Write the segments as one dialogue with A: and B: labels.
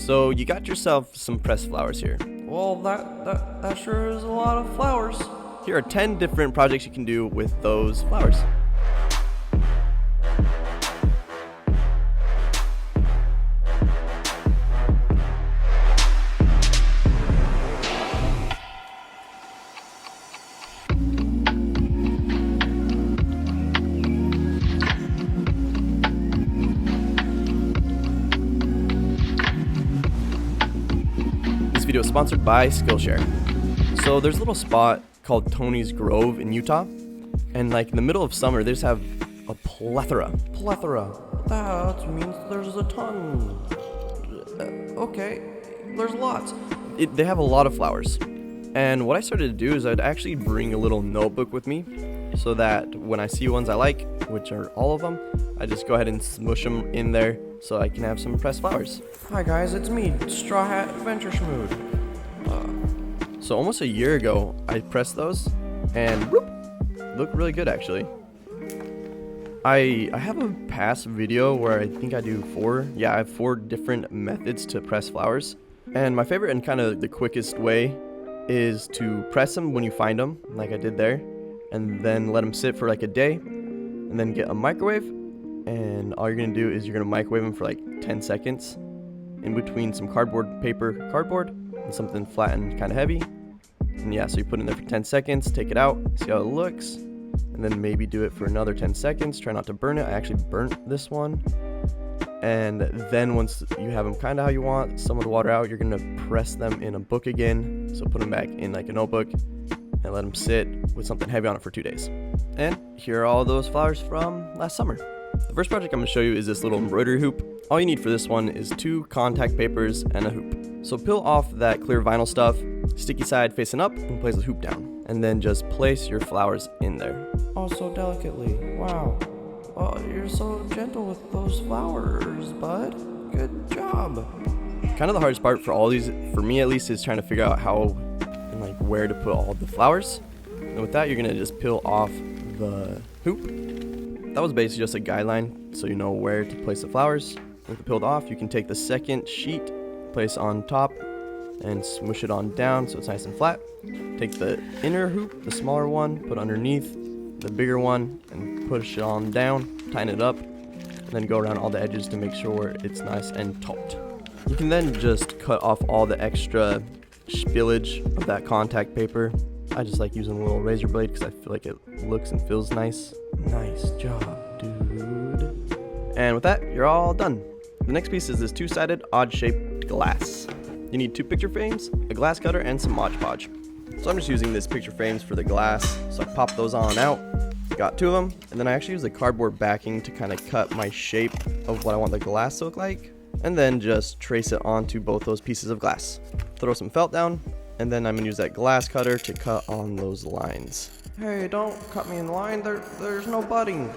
A: So you got yourself some pressed flowers here.
B: Well, that sure is a lot of flowers.
A: Here are 10 different projects you can do with those flowers. This video is sponsored by Skillshare. So there's a little spot called Tony's Grove in Utah, and like in the middle of summer they just have a plethora.
B: That means there's a ton. Okay, there's lots.
A: They have a lot of flowers, and what I started to do is I'd actually bring a little notebook with me so that when I see ones I like, which are all of them, I just go ahead and smush them in there so I can have some pressed flowers.
B: Hi guys, it's me, Straw Hat Adventure Shmoxd.
A: So almost a year ago, I pressed those, and whoop, look really good actually. I have a past video where I think I do I have 4 different methods to press flowers. And my favorite and kind of the quickest way is to press them when you find them, like I did there, and then let them sit for like a day, and then get a microwave, and all you're gonna do is you're gonna microwave them for like 10 seconds in between some cardboard, and something flat and kind of heavy. And yeah, so you put it in there for 10 seconds, take it out, see how it looks, and then maybe do it for another 10 seconds. Try not to burn it. I actually burnt this one. And then once you have them kind of how you want, some of the water out, you're going to press them in a book again. So put them back in like a notebook and let them sit with something heavy on it for 2 days. And here are all those flowers from last summer. The first project I'm going to show you is this little embroidery hoop. All you need for this one is 2 contact papers and a hoop. So peel off that clear vinyl stuff, sticky side facing up, and place the hoop down. And then just place your flowers in there.
B: Oh, so delicately. Wow. Oh, you're so gentle with those flowers, bud. Good job.
A: Kind of the hardest part for all these, for me at least, is trying to figure out how and like where to put all the flowers. And with that, you're gonna just peel off the hoop. That was basically just a guideline so you know where to place the flowers. With it peeled off, you can take the second sheet, place on top, and smush it on down so it's nice and flat. Take the inner hoop, the smaller one, put underneath the bigger one, and push it on down, tighten it up, and then go around all the edges to make sure it's nice and taut. You can then just cut off all the extra spillage of that contact paper. I just like using a little razor blade because I feel like it looks and feels nice.
B: Nice job, dude.
A: And with that, you're all done. The next piece is this 2-sided odd-shaped glass. You need 2 picture frames, a glass cutter, and some Mod Podge. So I'm just using this picture frames for the glass, so I pop those on out. Got 2 of them, and then I actually use the cardboard backing to kind of cut my shape of what I want the glass to look like, and then just trace it onto both those pieces of glass. Throw some felt down, and then I'm gonna use that glass cutter to cut on those lines.
B: Hey, don't cut me in line. There's no budding.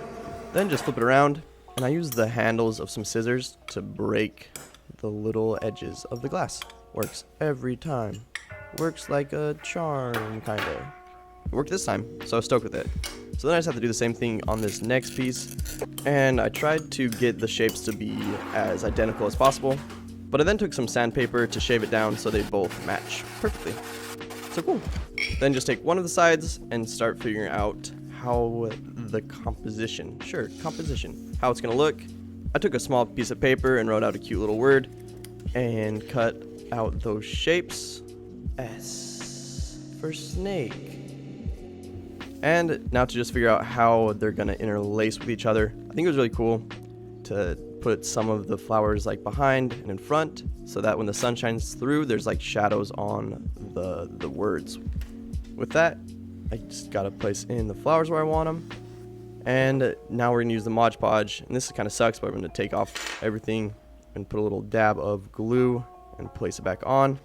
A: Then just flip it around, and I use the handles of some scissors to break the little edges of the glass. Works every time. Works like a charm, kinda. It worked this time, so I was stoked with it. So then I just have to do the same thing on this next piece, and I tried to get the shapes to be as identical as possible, but I then took some sandpaper to shave it down so they both match perfectly. So cool. Then just take one of the sides and start figuring out how the composition, how it's gonna look. I took a small piece of paper and wrote out a cute little word and cut out those shapes. S for snake. And now to just figure out how they're gonna interlace with each other. I think it was really cool to put some of the flowers like behind and in front so that when the sun shines through, there's like shadows on the words. With that, I just gotta place in the flowers where I want them. And now we're gonna use the Mod Podge. And this kind of sucks, but I'm gonna take off everything and put a little dab of glue and place it back on.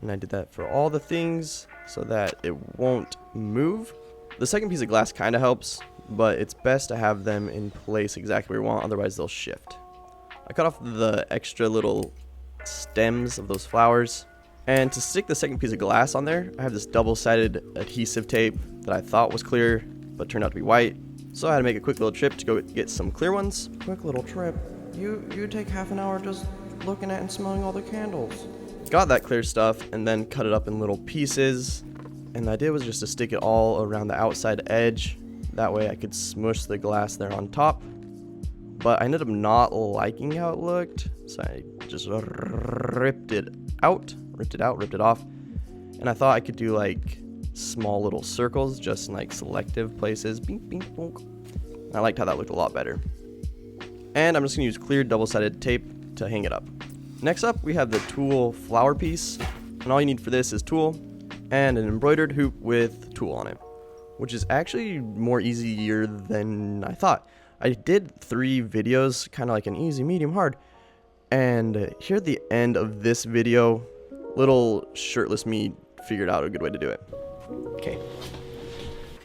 A: And I did that for all the things so that it won't move. The second piece of glass kind of helps, but it's best to have them in place exactly where you want, otherwise they'll shift. I cut off the extra little stems of those flowers. And to stick the second piece of glass on there, I have this double-sided adhesive tape that I thought was clear, but turned out to be white. So I had to make a quick little trip to go get some clear ones.
B: Quick little trip? You take half an hour just looking at and smelling all the candles.
A: Got that clear stuff and then cut it up in little pieces. And the idea was just to stick it all around the outside edge. That way I could smush the glass there on top. But I ended up not liking how it looked. So I just ripped it off. And I thought I could do like small little circles just in like selective places. Bing, bing, bonk. I liked how that looked a lot better. And I'm just going to use clear double-sided tape to hang it up. Next up, we have the tulle flower piece. And all you need for this is tulle and an embroidered hoop with tulle on it, which is actually more easier than I thought. I did 3 videos, kind of like an easy, medium, hard. And here at the end of this video, little shirtless me figured out a good way to do it. Okay.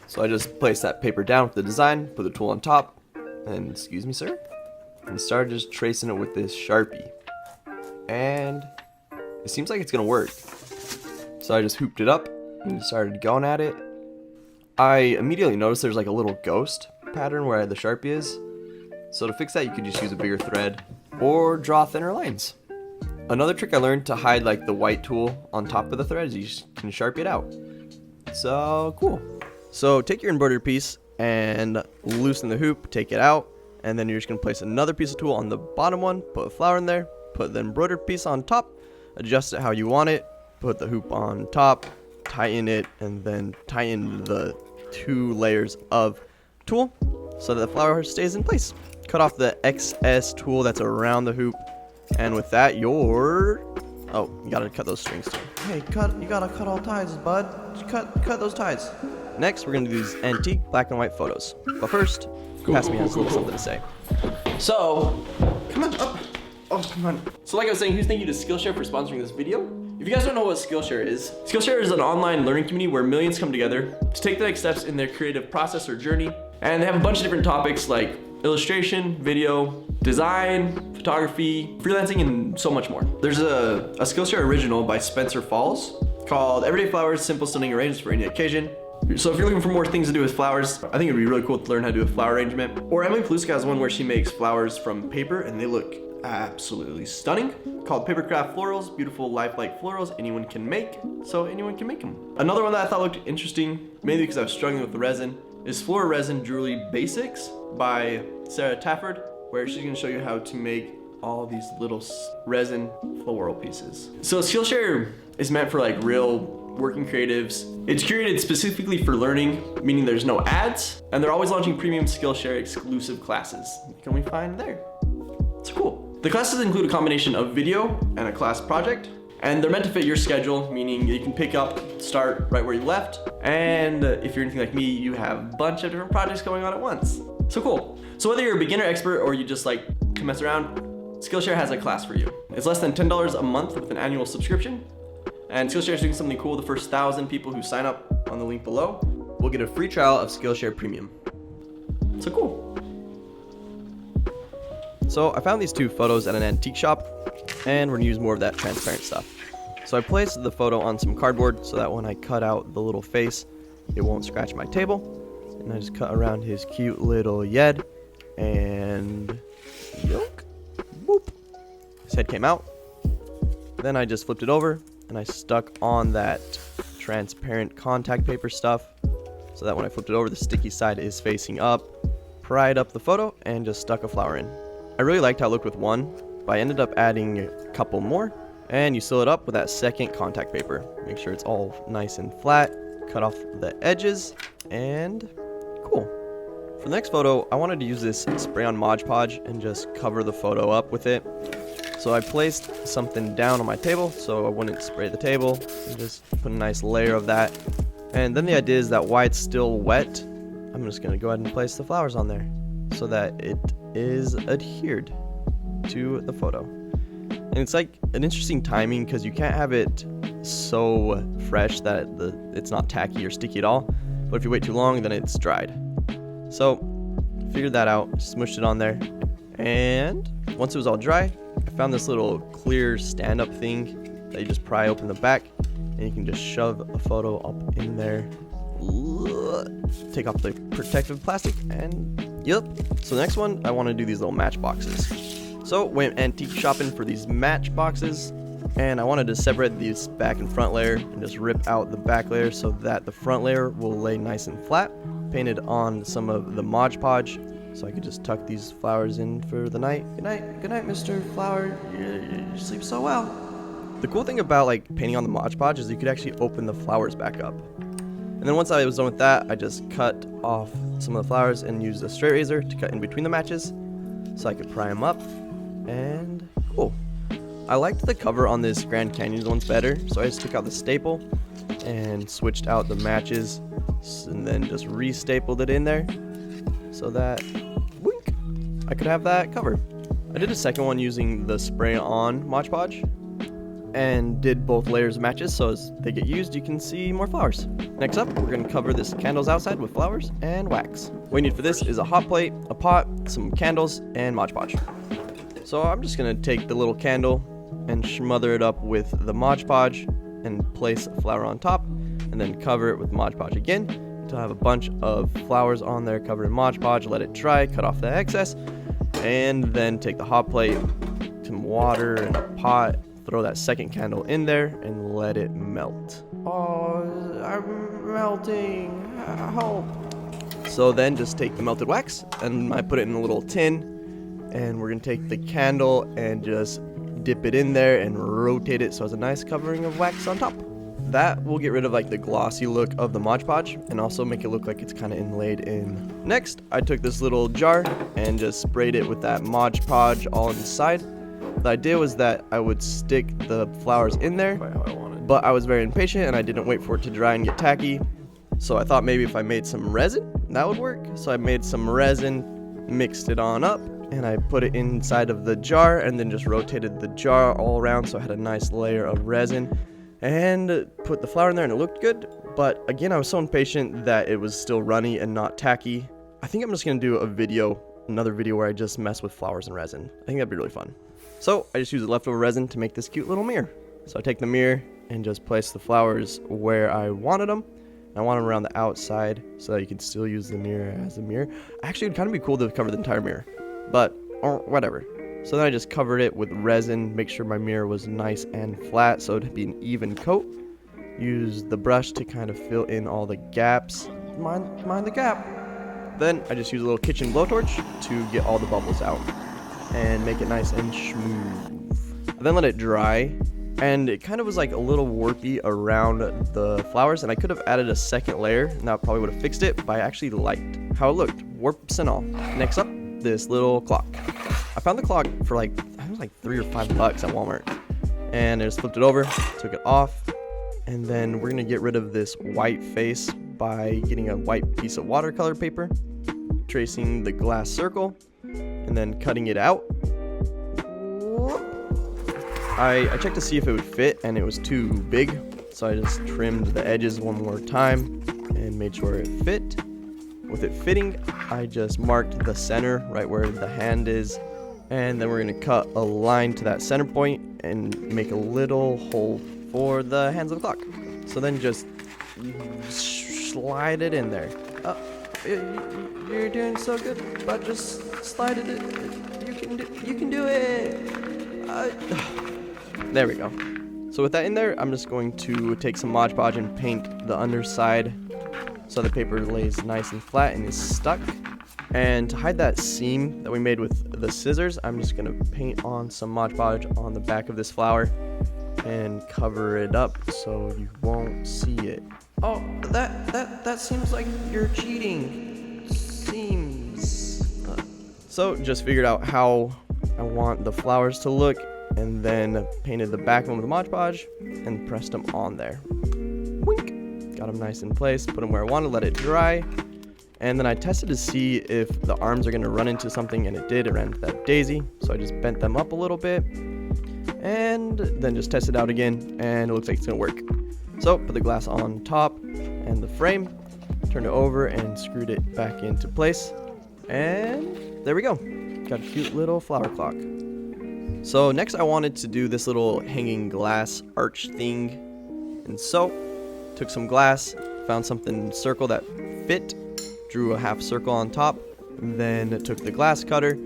A: So I just placed that paper down with the design, put the tulle on top, and excuse me, sir, and started just tracing it with this Sharpie. And it seems like it's gonna work. So I just hooped it up and started going at it. I immediately noticed there's like a little ghost pattern where the Sharpie is. So to fix that, you could just use a bigger thread or draw thinner lines. Another trick I learned to hide like the white tulle on top of the thread is you just can Sharpie it out. So cool. So take your embroidery piece and loosen the hoop, take it out, and then you're just gonna place another piece of tulle on the bottom one, put a flower in there, put the embroidered piece on top, adjust it how you want it, put the hoop on top, tighten it, and then tighten the 2 layers of tulle so that the flower stays in place. Cut off the excess tulle that's around the hoop, and with that, you gotta cut those strings too.
B: Hey, you gotta cut all ties, bud. Cut those ties.
A: Next, we're gonna do these antique black and white photos. But first, Pass-Me has a little something to say.
C: So, come on up. Oh, come on. So like I was saying, huge thank you to Skillshare for sponsoring this video. If you guys don't know what Skillshare is an online learning community where millions come together to take the next steps in their creative process or journey. And they have a bunch of different topics like illustration, video, design, photography, freelancing, and so much more. There's a Skillshare original by Spencer Falls called Everyday Flowers, Simple Stunning Arrangements for Any Occasion. So if you're looking for more things to do with flowers, I think it'd be really cool to learn how to do a flower arrangement. Or Emily Paluska has one where she makes flowers from paper and they look absolutely stunning, called Papercraft Florals, beautiful lifelike florals anyone can make, so anyone can make them. Another one that I thought looked interesting, mainly because I was struggling with the resin, is Flora Resin Jewelry Basics by Sarah Tafford, where she's gonna show you how to make all these little resin floral pieces. So Skillshare is meant for like real working creatives. It's curated specifically for learning, meaning there's no ads, and they're always launching premium Skillshare exclusive classes. You can only find there. It's cool. The classes include a combination of video and a class project, and they're meant to fit your schedule, meaning you can pick up, start right where you left, and if you're anything like me, you have a bunch of different projects going on at once. So cool. So whether you're a beginner, expert, or you just like to mess around, Skillshare has a class for you. It's less than $10 a month with an annual subscription, and Skillshare is doing something cool. The first 1,000 people who sign up on the link below will get a free trial of Skillshare Premium. So cool.
A: So I found these 2 photos at an antique shop, and we're gonna use more of that transparent stuff. So I placed the photo on some cardboard so that when I cut out the little face, it won't scratch my table. And I just cut around his cute little yed, and yoke, whoop. His head came out. Then I just flipped it over, and I stuck on that transparent contact paper stuff so that when I flipped it over, the sticky side is facing up. Pried up the photo and just stuck a flower in. I really liked how it looked with one, but I ended up adding a couple more, and you seal it up with that second contact paper. Make sure it's all nice and flat, cut off the edges, and cool. For the next photo, I wanted to use this spray on Mod Podge and just cover the photo up with it. So I placed something down on my table so I wouldn't spray the table, and just put a nice layer of that. And then the idea is that while it's still wet, I'm just gonna go ahead and place the flowers on there so that it is adhered to the photo. And it's like an interesting timing because you can't have it so fresh that it's not tacky or sticky at all, but if you wait too long, then it's dried. So figured that out, smushed it on there, and once it was all dry, I found this little clear stand-up thing that you just pry open the back, and you can just shove a photo up in there, take off the protective plastic, and yep. So the next one, I want to do these little matchboxes. So went antique shopping for these match boxes, and I wanted to separate these back and front layer and just rip out the back layer so that the front layer will lay nice and flat. Painted on some of the Mod Podge so I could just tuck these flowers in for the night.
B: Good night, Mr. Flower. You sleep so well.
A: The cool thing about like painting on the Mod Podge is you could actually open the flowers back up. And then once I was done with that, I just cut off some of the flowers and used a straight razor to cut in between the matches so I could pry them up. And cool. I liked the cover on this Grand Canyon one's better, so I just took out the staple and switched out the matches and then just re-stapled it in there so that wink, I could have that cover. I did a second one using the spray on Mod Podge and did both layers of matches so as they get used you can see more flowers. Next up, we're going to cover this candles outside with flowers and wax. What you need for this is a hot plate, a pot, some candles, and Mod Podge. So I'm just going to take the little candle and smother it up with the Mod Podge and place a flower on top and then cover it with Mod Podge again until I have a bunch of flowers on there covered in Mod Podge. Let it dry, cut off the excess, and then take the hot plate, some water and a pot, throw that second candle in there and let it melt.
B: Oh, I'm melting. Help.
A: So then just take the melted wax and I put it in a little tin, and we're gonna take the candle and just dip it in there and rotate it so it has a nice covering of wax on top. That will get rid of like the glossy look of the Mod Podge and also make it look like it's kind of inlaid in. Next, I took this little jar and just sprayed it with that Mod Podge all inside. The idea was that I would stick the flowers in there, but I was very impatient and I didn't wait for it to dry and get tacky. So I thought maybe if I made some resin, that would work. So I made some resin, mixed it on up, and I put it inside of the jar and then just rotated the jar all around so I had a nice layer of resin and put the flower in there and it looked good. But again, I was so impatient that it was still runny and not tacky. I think I'm just going to do another video where I just mess with flowers and resin. I think that'd be really fun. So I just use the leftover resin to make this cute little mirror. So I take the mirror and just place the flowers where I wanted them. I want them around the outside so that you can still use the mirror as a mirror. Actually, it'd kind of be cool to cover the entire mirror, but or whatever. So then I just covered it with resin, make sure my mirror was nice and flat so it'd be an even coat. Use the brush to kind of fill in all the gaps.
B: Mind the gap.
A: Then I just use a little kitchen blowtorch to get all the bubbles out and make it nice and smooth. I then let it dry, and it kind of was like a little warpy around the flowers, and I could have added a second layer and that probably would have fixed it, but I actually liked how it looked, warps and all. Next up, this little clock. I found the clock for I think it was like $3 or $5 at Walmart, and I just flipped it over, took it off, and then we're gonna get rid of this white face by getting a white piece of watercolor paper, tracing the glass circle, and then cutting it out. I checked to see if it would fit, and it was too big, so I just trimmed the edges one more time and made sure it fit. With it fitting, I just marked the center right where the hand is, and then we're going to cut a line to that center point and make a little hole for the hands of the clock. So then just slide it in there.
B: You're doing so good, but just slide it in. You can do it.
A: There we go. So with that in there, I'm just going to take some Mod Podge and paint the underside so the paper lays nice and flat and is stuck. And to hide that seam that we made with the scissors, I'm just going to paint on some Mod Podge on the back of this flower and cover it up so you won't see it.
B: Oh, that seems like you're cheating. Seems.
A: So just figured out how I want the flowers to look, and then painted the back of them with Mod Podge and pressed them on there. Wink. Got them nice in place, put them where I wanted, let it dry. And then I tested to see if the arms are going to run into something, and it did. It ran into that daisy, so I just bent them up a little bit and then just tested out again, and it looks like it's going to work. So put the glass on top and the frame, turned it over and screwed it back into place, and there we go. Got a cute little flower clock. So next I wanted to do this little hanging glass arch thing, and so took some glass, found something circle that fit, drew a half circle on top, then took the glass cutter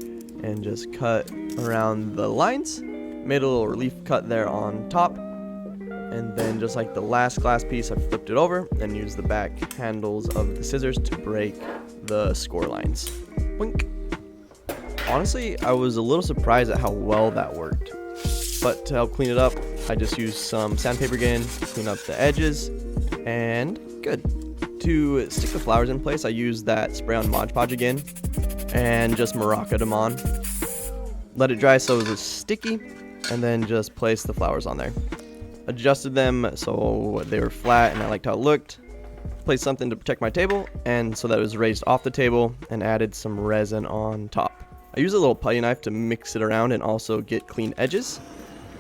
A: and just cut around the lines. Made a little relief cut there on top. And then just like the last glass piece, I flipped it over and used the back handles of the scissors to break the score lines. Wink. Honestly, I was a little surprised at how well that worked. But to help clean it up, I just used some sandpaper again to clean up the edges, and good. To stick the flowers in place, I used that spray on Mod Podge again, and just Moroccoed them on. Let it dry so it was sticky, and then just place the flowers on there. Adjusted them so they were flat and I liked how it looked. Placed something to protect my table, and so that it was raised off the table, and added some resin on top. I used a little putty knife to mix it around and also get clean edges,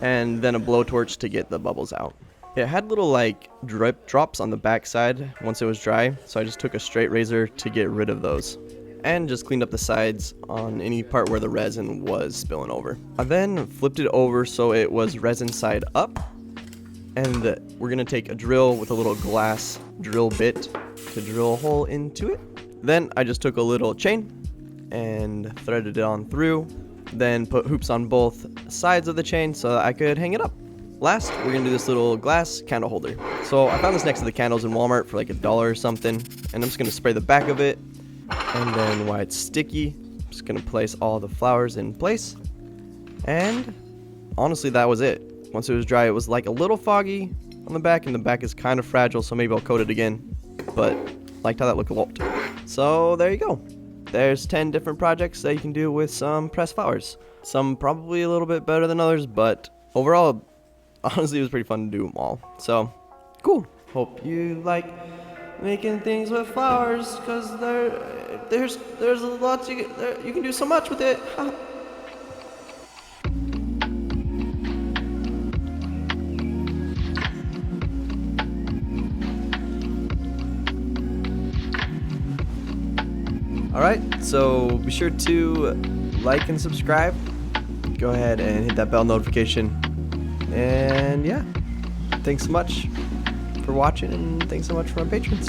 A: and then a blowtorch to get the bubbles out. It had little like drip drops on the back side once it was dry, so I just took a straight razor to get rid of those, and just cleaned up the sides on any part where the resin was spilling over. I then flipped it over so it was resin side up, and we're gonna take a drill with a little glass drill bit to drill a hole into it. Then I just took a little chain and threaded it on through, then put hoops on both sides of the chain so that I could hang it up. Last, we're gonna do this little glass candle holder. So I found this next to the candles in Walmart for like $1 or something, and I'm just gonna spray the back of it, and then while it's sticky, I'm just gonna place all the flowers in place. And honestly, that was it. Once it was dry, it was like a little foggy on the back, and the back is kind of fragile, so maybe I'll coat it again, but liked how that looked a lot. So there you go. There's 10 different projects that you can do with some pressed flowers. Some probably a little bit better than others, but overall, honestly, it was pretty fun to do them all. So, cool. Hope you like making things with flowers, because there's a lot you can do so much with it. Alright, so be sure to like and subscribe. Go ahead and hit that bell notification. And yeah, thanks so much for watching, and thanks so much for my patrons.